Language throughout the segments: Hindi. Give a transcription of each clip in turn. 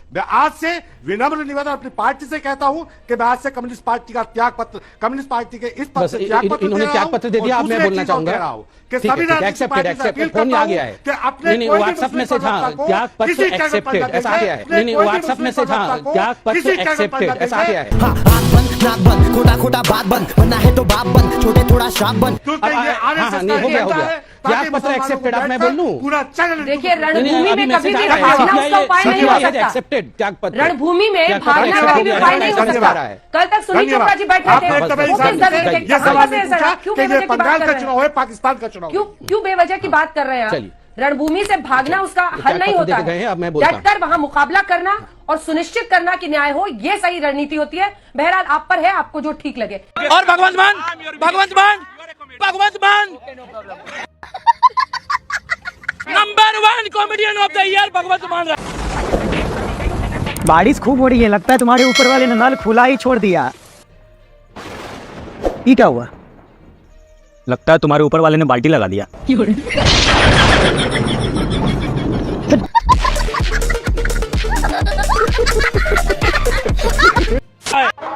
मैं आज से विनम्र निवेदन अपनी पार्टी से कहता हूं कि मैं आज से कम्युनिस्ट पार्टी का त्याग पत्र, कम्युनिस्ट पार्टी के इस पद से त्याग पत्र इन्होंने त्याग पत्र दे दिया। अब मैं बोलना चाहूंगा कि सभी एक्सेप्टेड फोन आ गया है कि अपने व्हाट्सएप मैसेज, हाँ त्याग पत्र एक्सेप्टेड ऐसा आ गया है। नहीं व्हाट्सएप मैसेज, हाँ त्याग पत्र एक्सेप्टेड ऐसा आ गया है। नाक बंद, खोटा खोटा बात बंद, बनना है तो बाप बंद, छोटे थोड़ा शाप बंद। हाँ नहीं हो गया त्याग पत्र एक्सेप्टेड। अब मैं बोल लूं पूरा चैनल देखिए रणभूमि में कभी भी भागना उसका उपाय नहीं हो सकता। एक्सेप्टेड त्याग पत्र रणभूमि में भागना कभी भी उपाय नहीं हो सकता। कल तक सुनील चोपड़ा जी बैठे थे, बंगाल का चुनाव है, पाकिस्तान का चुनाव, क्यों बेवजह की बात कर रहे हैं? रणभूमि से भागना उसका हल नहीं होता है। डटकर वहां मुकाबला करना और सुनिश्चित करना कि न्याय हो, ये सही रणनीति होती है। बहरहाल आप पर है, आपको जो ठीक लगे। और Bhagwant Mann number 1 comedian of the year Bhagwant Mann. बारिश खूब हो रही है, लगता है तुम्हारे ऊपर वाले ने नल खुला ही छोड़ दिया। ये क्या हुआ? लगता है तुम्हारे ऊपर वाले ने बाल्टी लगा दिया।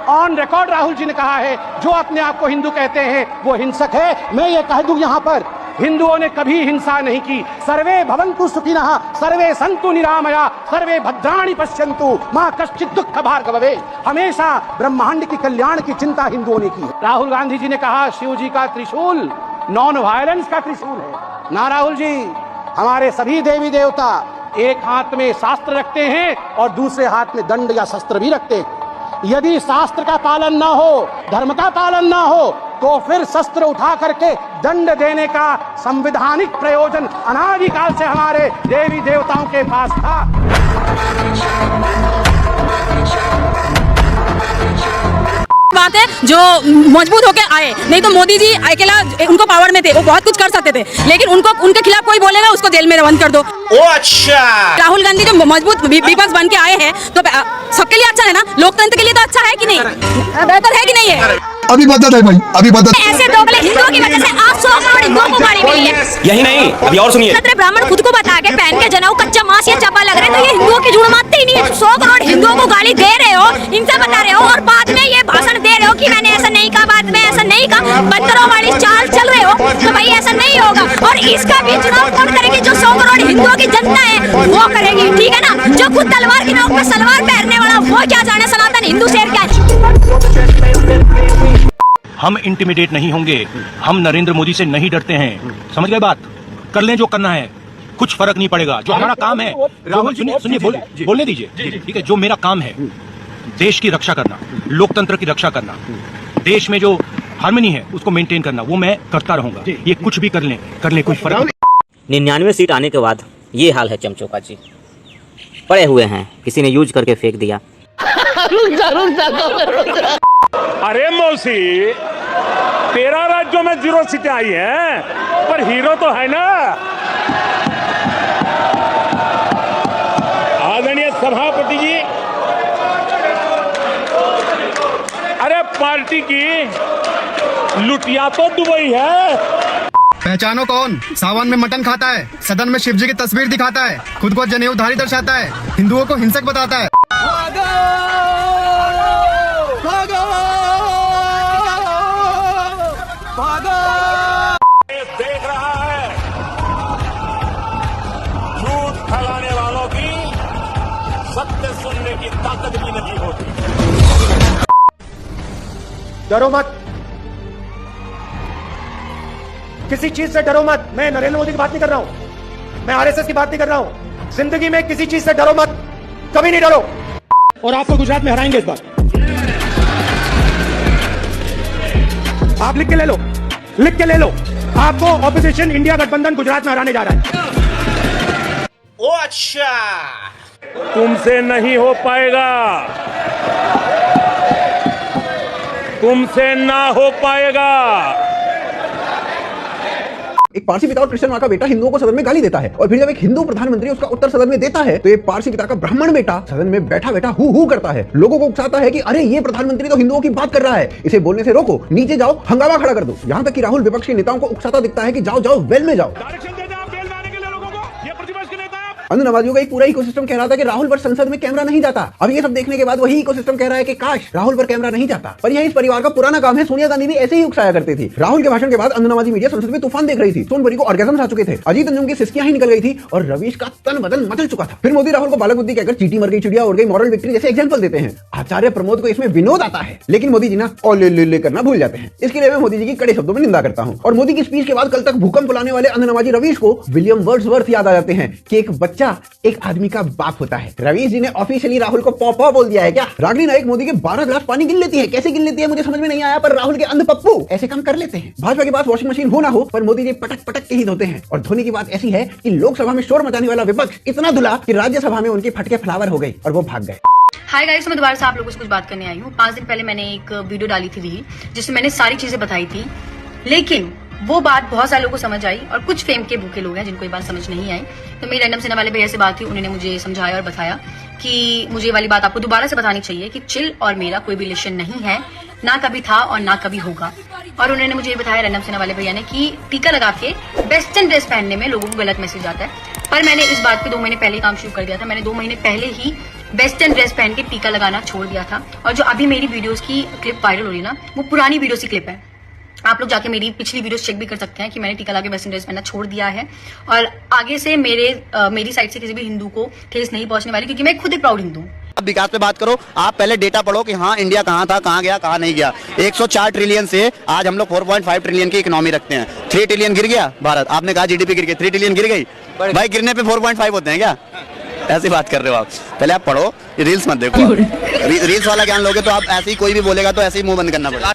ऑन रिकॉर्ड राहुल जी ने कहा है जो अपने आप को हिंदू कहते हैं वो हिंसक है। मैं ये कह दूं यहां पर, हिंदुओं ने कभी हिंसा नहीं की। सर्वे भवन्तु सुखिनः, सर्वे सन्तु निरामया, सर्वे भद्राणि पश्यन्तु, मां कश्चित् दुःख भार्गवे। हमेशा ब्रह्मांड की कल्याण की चिंता हिंदुओं ने की है। राहुल गांधी जी ने कहा शिव जी का त्रिशूल नॉन वायलेंस का त्रिशूल है। ना राहुल जी, हमारे सभी देवी देवता एक हाथ में शास्त्र रखते हैं और दूसरे हाथ में दंड या शस्त्र भी रखते हैं। यदि शास्त्र का पालन ना हो, धर्म का पालन ना हो, तो फिर शस्त्र उठा करके दंड देने का संवैधानिक प्रयोजन अनादिकाल से हमारे देवी देवताओं के पास था। बात है जो मजबूत होकर आए, नहीं तो मोदी जी अकेला उनको पावर में थे, वो बहुत कुछ कर सकते थे, लेकिन उनके खिलाफ कोई बोलेगा उसको जेल में बंद कर दो। ओ अच्छा, राहुल गांधी जो मजबूत विपक्ष बन के आए हैं तो सबके लिए अच्छा है ना, लोकतंत्र के लिए तो अच्छा है कि नहीं, बेहतर है कि नहीं है? अभी बदल है भाई, अभी बदल। ऐसे दोगले हिंदुओं की वजह से आज 100 करोड़ हिंदुओं को गाली मिली है। यही नहीं, अभी और सुनिए। क्षत्रिय ब्राह्मण खुद को बता के पहन के जनेऊ कच्चा मांस या चपा लग रहे हैं, तो ये हिंदुओं की जुड़ मानते ही नहीं है। 100 करोड़ हिंदुओं को गाली दे रहे हो, इनसे बता रहे हो और बाद में ये भाषण दे रहे हो कि मैंने ऐसा नहीं कहा, बाद में ऐसा नहीं कहा, बंदरों वाली चाल चल रहे हो, तो भाई ऐसा नहीं होगा। और इसका भी चुनाव कौन करेगी? जो 100 करोड़ हिंदुओं की जनता है वो करेगी, ठीक है ना? जो खुद तलवार की नोक पर सलवार पहनने वाला वो क्या जाने सनातन हिंदू शेर क्या है? हम इंटिमिडेट नहीं होंगे, हम नरेंद्र मोदी से नहीं डरते हैं। समझ गए बात? कर लें जो करना है, कुछ फर्क नहीं पड़ेगा। जो हमारा काम है, सुनिए बोलने दीजिए, ठीक है? जो मेरा काम है देश की रक्षा करना, लोकतंत्र की रक्षा करना, देश में जो हार्मनी है उसको मेंटेन करना, वो मैं करता रहूंगा। ये कुछ भी कर ले कोई फर्क नहीं। 99 सीट आने के बाद ये हाल है चमचों का जी, पड़े हुए हैं, किसी ने यूज करके फेंक दिया। अरे मौसी, 13 राज्यों में 0 सीटें आई हैं, पर हीरो तो है ना। आदरणीय सभापति जी, अरे पार्टी की लुटिया तो दुबई है। पहचानो कौन? सावन में मटन खाता है, सदन में शिवजी की तस्वीर दिखाता है, खुद को जनेऊधारी दर्शाता है, हिंदुओं को हिंसक बताता है। देख रहा है झूठ फैलाने वालों की सत्य सुनने की ताकत भी नहीं होती। डरो मत, किसी चीज से डरो मत। मैं नरेंद्र मोदी की बात नहीं कर रहा हूं, मैं आरएसएस की बात नहीं कर रहा हूं। जिंदगी में किसी चीज से डरो मत, कभी नहीं डरो। और आपको गुजरात में हराएंगे इस बार। आप लिख के ले लो, लिख के ले लो, आपको ऑपोजिशन इंडिया गठबंधन गुजरात में हराने जा रहा है। ओ अच्छा, तुमसे नहीं हो पाएगा, तुमसे ना हो पाएगा। एक पारसी पिता और क्रिश्चियन मां का बेटा हिंदुओं को सदन में गाली देता है, और फिर जब एक हिंदू प्रधानमंत्री उसका उत्तर सदन में देता है तो ये पारसी पिता का ब्राह्मण बेटा सदन में बैठा बैठा हु करता है, लोगों को उकसाता है कि अरे ये प्रधानमंत्री तो हिंदुओं की बात कर रहा है, इसे बोलने से रोको, नीचे जाओ, हंगामा खड़ा कर दो। यहाँ तक कि राहुल विपक्षी नेताओं को उकसाता दिखता है कि जाओ जाओ वेल में जाओ। अंध नवाजियों का एक पूरा इकोसिस्टम कह रहा था कि राहुल पर संसद में कैमरा नहीं जाता। अब ये सब देखने के बाद वही इकोसिस्टम कह रहा है कि काश राहुल पर कैमरा नहीं जाता। पर यह इस परिवार का पुराना काम है। सोनिया गांधी भी ऐसे ही उकसाया करती थी। राहुल के भाषण के बाद अंध नवाजी मीडिया संसद में तूफान देख रही थी। सोनभरी को ऑर्गेजम आ चुके थे। अजीत अंजुम की सिस्कियां ही निकल गई थी और रवीश का तन बदन मचल चुका था। फिर मोदी राहुल को बालक बुद्धि कहकर चींटी मर गई, चिड़िया उड़ गई, मॉरल विक्ट्री जैसे एग्जांपल देते हैं। आचार्य प्रमोद को इसमें विनोद आता है, लेकिन मोदी जी ना और ले करना भूल जाते हैं। इसके लिए मैं मोदी जी की कड़े शब्दों में निंदा करता हूं। और मोदी की स्पीच के बाद कल तक भूकंप लाने वाले अंध नवाजी रवीश को विलियम वर्ड्सवर्थ याद आ जाते हैं कि एक बच्चा एक आदमी का बाप होता है। रवीश जी ने ऑफिशियली राहुल को पॉपा बोल दिया है क्या? रागनी नायक मोदी के 12 ग्लास पानी गिन लेती है। कैसे गिन लेती है मुझे समझ में नहीं आया, पर राहुल के अंध पप्पू ऐसे काम कर लेते हैं। भाजपा के पास वॉशिंग मशीन हो ना हो, पर मोदी जी पटक पटक के ही धोते हैं। और धोनी की बात ऐसी है कि लोकसभा में शोर मचाने वाला विपक्ष इतना धुला कि राज्यसभा में उनकी फटके फ्लावर हो गई और वो भाग गए। हाय गाइस, मैं दोबारा से आप लोगों से कुछ बात करने आई हूँ। 5 दिन पहले मैंने एक वीडियो डाली थी रील, जिसमें मैंने सारी चीजें बताई थी, लेकिन वो बात बहुत सारे लोगों को समझ आई और कुछ फेम के भूखे लोग हैं जिनको ये बात समझ नहीं आई। तो मेरी रैंडम सिनेमा वाले भैया से बात थी, उन्होंने मुझे समझाया और बताया कि मुझे ये वाली बात आपको दोबारा से बतानी चाहिए कि चिल और मेरा कोई भी रिलेशन नहीं है, ना कभी था और ना कभी होगा। और उन्होंने मुझे ये बताया, रैंडम सिनेमा वाले भैया ने, कि टीका लगा के वेस्टर्न ड्रेस पहनने में लोगों को गलत मैसेज आता है। पर मैंने इस बात पे 2 महीने पहले ही काम शुरू कर दिया था। मैंने 2 महीने पहले ही वेस्टर्न ड्रेस पहन के टीका लगाना छोड़ दिया था। और जो अभी मेरी वीडियोस की क्लिप वायरल हो रही है ना, वो पुरानी वीडियोस की क्लिप है। आप लोग जाके मेरी पिछली वीडियोस चेक भी कर सकते हैं कि मैंने टीका लगा के वेस्टर्न ड्रेस पहनना छोड़ दिया है। और आगे से मेरी साइड से किसी भी हिंदू को ठेस नहीं पहुंचने वाली, क्योंकि मैं खुद एक प्राउड हिंदू हूँ। अब विकास पे बात करो, आप पहले डेटा पढ़ो कि हाँ इंडिया कहाँ था, कहाँ गया, कहाँ नहीं गया। 104 ट्रिलियन से आज हम लोग 4.5 ट्रिलियन की इकोनॉमी रखते हैं। 3 ट्रिलियन गिर गया भारत, आपने कहा जीडीपी गिर गई, 3 ट्रिलियन गिर गई भाई, गिरने पे 4.5 होते हैं क्या? ऐसी बात कर रहे हो आप? पहले आप पढ़ो, रील्स मत देखो। रील्स वाला ज्ञान लोगे तो आप ऐसे ही कोई भी बोलेगा तो ऐसे ही मुंह बंद करना पड़ेगा।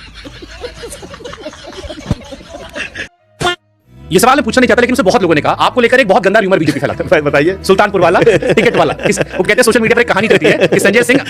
ये सवाल मैं पूछना नहीं चाहता, लेकिन उसे बहुत लोगों ने कहा आपको लेकर एक बहुत गंदा र्यूमर बीजेपी फैलाता है। बताइए। सुल्तानपुर वाला टिकट वाला, वो कहते हैं सोशल मीडिया पर एक कहानी रहती है कि संजय सिंह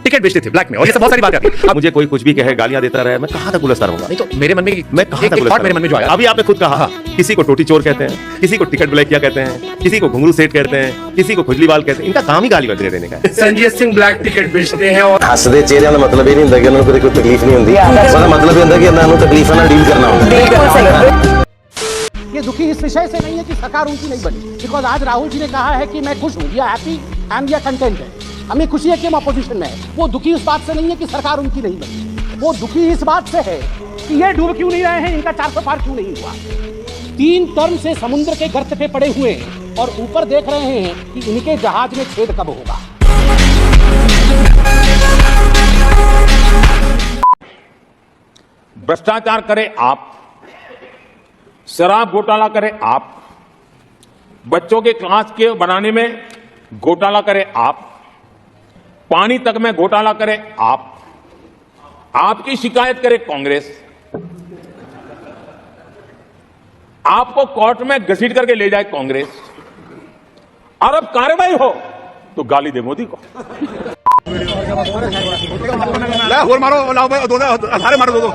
टिकट बेचते थे ब्लैक में, और ये सब बहुत सारी बातें आती है। अब मुझे कोई कुछ भी कहे, गालियां देता रहे, मैं कहां तक गुलस्तान होगा? नहीं तो मेरे मन में एक थॉट मेरे मन में जो आया, अभी आपने खुद कहा, किसी को टोटी चोर कहते हैं, किसी को टिकट ब्लैक किया कहते हैं, किसी को घुंगरू सेठ कहते हैं, किसी को खुजली बाल कहते हैं। इनका काम ही गाली गलौज देने का है। संजय सिंह ब्लैक टिकट बेचते हैं और हसदे चेहरे का मतलब ये नहीं ਹੁੰਦਾ कि उन्हें कोई तकलीफ नहीं होती, उसका मतलब ये ਹੁੰਦਾ कि उन्हें तकलीफों ਨਾਲ डील करना होता है। ये दुखी इस विषय से नहीं है कि सरकार उनकी नहीं बनी, बिकॉज आज राहुल जी ने कहा है कि मैं खुश हूँ, या हैप्पी एंड या कंटेंट है। हमें खुशी है कि हम अपोजिशन में है। वो दुखी इस बात से नहीं है कि सरकार उनकी नहीं बनी, वो दुखी इस बात से है कि ये डूब क्यों नहीं रहे हैं, इनका 400 पार क्यों नहीं हुआ। 3 टर्म से समुद्र के गर्त पे पड़े हुए हैं और ऊपर देख रहे हैं कि इनके जहाज में छेद कब होगा। भ्रष्टाचार करे आप, शराब घोटाला करे आप, बच्चों के क्लास के बनाने में घोटाला करे आप, पानी तक में घोटाला करे आप, आपकी शिकायत करे कांग्रेस, आपको कोर्ट में घसीट करके ले जाए कांग्रेस, और अब कार्रवाई हो तो गाली दे मोदी को। और मारो, लाओ भाई, दो सारे मारो, दो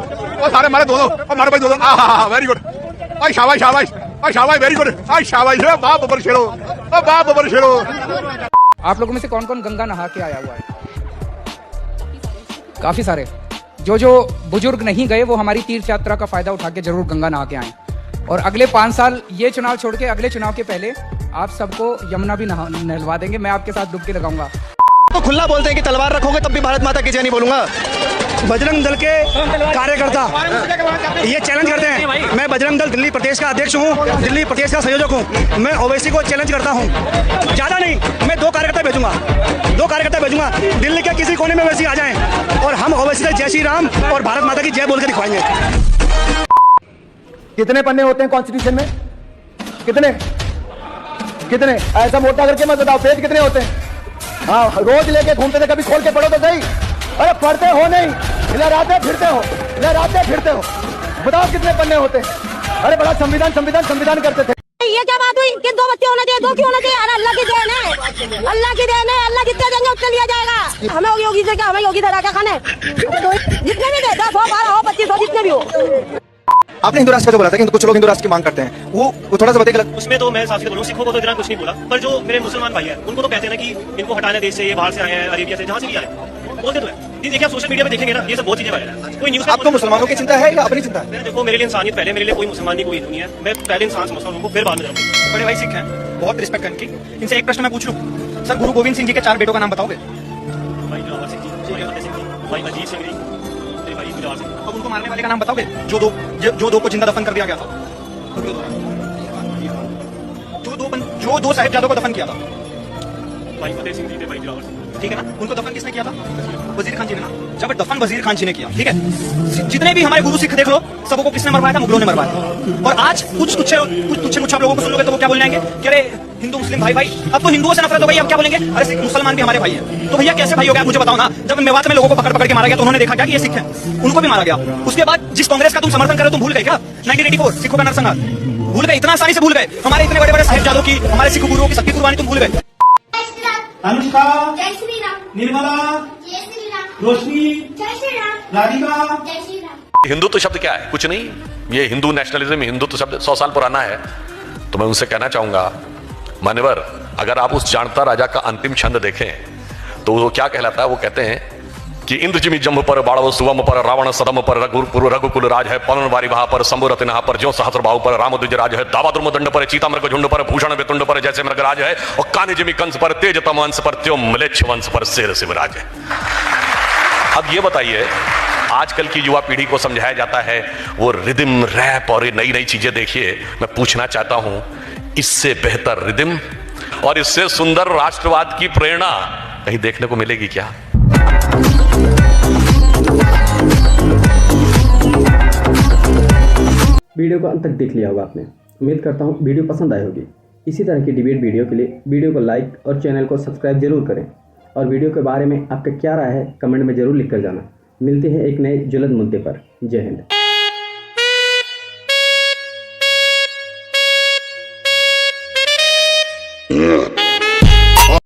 सारे मारे, दो मारो भाई, दो वेरी गुड, शाबाश शाबाश, शाबाश वेरी गुड, शाबाश, बाप ऊपर शेरो, बाप ऊपर शेरो। आप लोगों में से कौन कौन गंगा नहा के आया हुआ है? काफी सारे। जो बुजुर्ग नहीं गए वो हमारी तीर्थ यात्रा का फायदा उठा के जरूर गंगा नहा के आए। और अगले 5 साल ये चुनाव छोड़ के अगले चुनाव के पहले आप सबको यमुना भी नहलवा देंगे, मैं आपके साथ डुबकी लगाऊंगा। तो खुला बोलते हैं कि तलवार रखोगे तब भी भारत माता की जय नहीं बोलूंगा। बजरंग दल के कार्यकर्ता ये चैलेंज करते हैं, मैं बजरंग दल दिल्ली प्रदेश का अध्यक्ष हूँ, दिल्ली प्रदेश का संयोजक हूँ, मैं ओवैसी को चैलेंज करता हूँ, ज्यादा नहीं, मैं 2 कार्यकर्ता भेजूंगा, दिल्ली के किसी कोने में ओवैसी आ जाएं और हम ओवैसी से जय श्री राम और भारत माता की जय बोल के दिखवाएंगे। कितने पन्ने होते हैं कॉन्स्टिट्यूशन में? कितने ऐसा मोटा करके मत बताओ, पेज कितने होते हैं? हाँ, रोज लेके घूमते थे, कभी खोल के पढ़ो तो सही। अरे पढ़ते हो नहीं, लहराते फिरते हो, बताओ कितने पन्ने होते हैं? अरे बड़ा संविधान करते थे। ये क्या बात हुई कि 2 बच्चे होने चाहिए, 2 क्यों होना चाहिए? अरे अल्लाह की देन है, अल्लाह जितने देंगे उतने लिया जाएगा। हमें योगी से क्या, हमें योगी से क्या खाने, जितने भी दे, 10 हो, 12 हो, 25 हो, जितने भी हो। आपने हिंदू राष्ट्र का जो बोला था कि कुछ लोग हिंदू राष्ट्र की मांग करते हैं, वो थोड़ा सा बताइए। उसमें तो मैं साफ सीधे बोलूं, सिखों को तो इतना कुछ नहीं बोला, पर जो मेरे मुसलमान भाई हैं उनको तो कहते हैं ना कि इनको हटाने देश से, ये बाहर से आए हैं, अरेबिया से, जहां से भी आए, बोलते तो है। देखिए आप सोशल मीडिया पे देखेंगे ना, ये सब बहुत चीजें वायरल है। कोई न्यूज़ आपको मुसलमानों की चिंता है या अपनी चिंता है? देखो मेरे लिए इंसानियत पहले, मेरे लिए कोई मुसलमान नहीं, कोई हिंदू नहीं है। मैं पहले इंसान समझता हूँ उनको, फिर बाद में जाऊंगा। बड़े भाई सिख हैं, बहुत रिस्पेक्ट करने की। इनसे एक प्रश्न मैं पूछ लूं, सर गुरु गोविंद सिंह जी के 4 बेटों का नाम बताओगे? अब उनको मारने वाले का नाम बताओगे जो दो को जिंदा दफन कर दिया गया था? जो दो साहिबजादों को दफन किया था, ठीक है ना? उनको दफन किसने किया था? वजीर खान जी ने ना। जब दफन वजीर खान जी ने किया, ठीक है, जितने भी हमारे गुरु सिख देख लो, सबको किसने मरवाया था? मुगलों ने मरवाया था। और आज कुछ तुच्छे आप लोगों को सुन लोगे तो वो क्या बोल जाएंगे कि अरे हिंदू मुस्लिम भाई भाई, अब तो हिंदुओं से नफरत हो गई, अब क्या बोलेंगे? अरे सिख मुसलमान भी हमारे भाई हैं। तो भैया कैसे भाई हो गया? मुझे बताओ ना। जब मेवात में लोगों को पकड़ के मारा गया तो उन्होंने देखा क्या कि ये सिख है, उनको भी मारा गया। उसके बाद जिस कांग्रेस का तुम समर्थन कर रहे हो, तुम भूल गए क्या 1984 सिखों का नरसंहार? भूल गए? इतना आसानी से भूल गए? हमारे इतने बड़े बड़े साहिबजादों की, हमारे सिख गुरुओं की सबकी कुर्बानी तुम भूल गए? अनुष्का, जय श्री राम। निर्मला, जय श्री राम। रोशनी, जय श्री राम। राधिका, जय श्री राम। हिंदुत्व शब्द क्या है? कुछ नहीं, ये हिंदू नेशनलिज्म, हिंदुत्व शब्द 100 साल पुराना है। तो मैं उनसे कहना चाहूंगा, मान्यवर, अगर आप उस जानता राजा का अंतिम छंद देखें तो वो क्या कहलाता है? वो कहते हैं कि इंद्र जिमी जम्भ पर, बाड़व सुवम पर, रावण सदम पर, रघुकुल राज है, पवन वारी वहा पर, शंभु रतिनहा पर, ज्यों सहस्र बाहु पर, राम द्विज राज है, दावा द्रुम दंड पर, चीता मृग झुंड पर, भूषण वितुंड पर, जैसे मृगराज है, और कान्य जिमी कंस पर, तेज तम वंश पर, त्यों म्लेच्छ वंश पर शेर शिवराज है। अब ये बताइए, आजकल की युवा पीढ़ी को समझाया जाता है वो रिदम, रैप और ये नई नई चीजें देखिए। मैं पूछना चाहता हूं, इससे बेहतर रिदम और इससे सुंदर राष्ट्रवाद की प्रेरणा कहीं देखने को मिलेगी क्या? वीडियो को अंत तक देख लिया होगा आपने। उम्मीद करता हूँ वीडियो पसंद आई होगी। इसी तरह की डिबेट वीडियो के लिए वीडियो को लाइक और चैनल को सब्सक्राइब जरूर करें और वीडियो के बारे में आपका क्या राय है कमेंट में जरूर लिख कर जाना। मिलते हैं एक नए ज्वलंत मुद्दे पर। जय हिंद।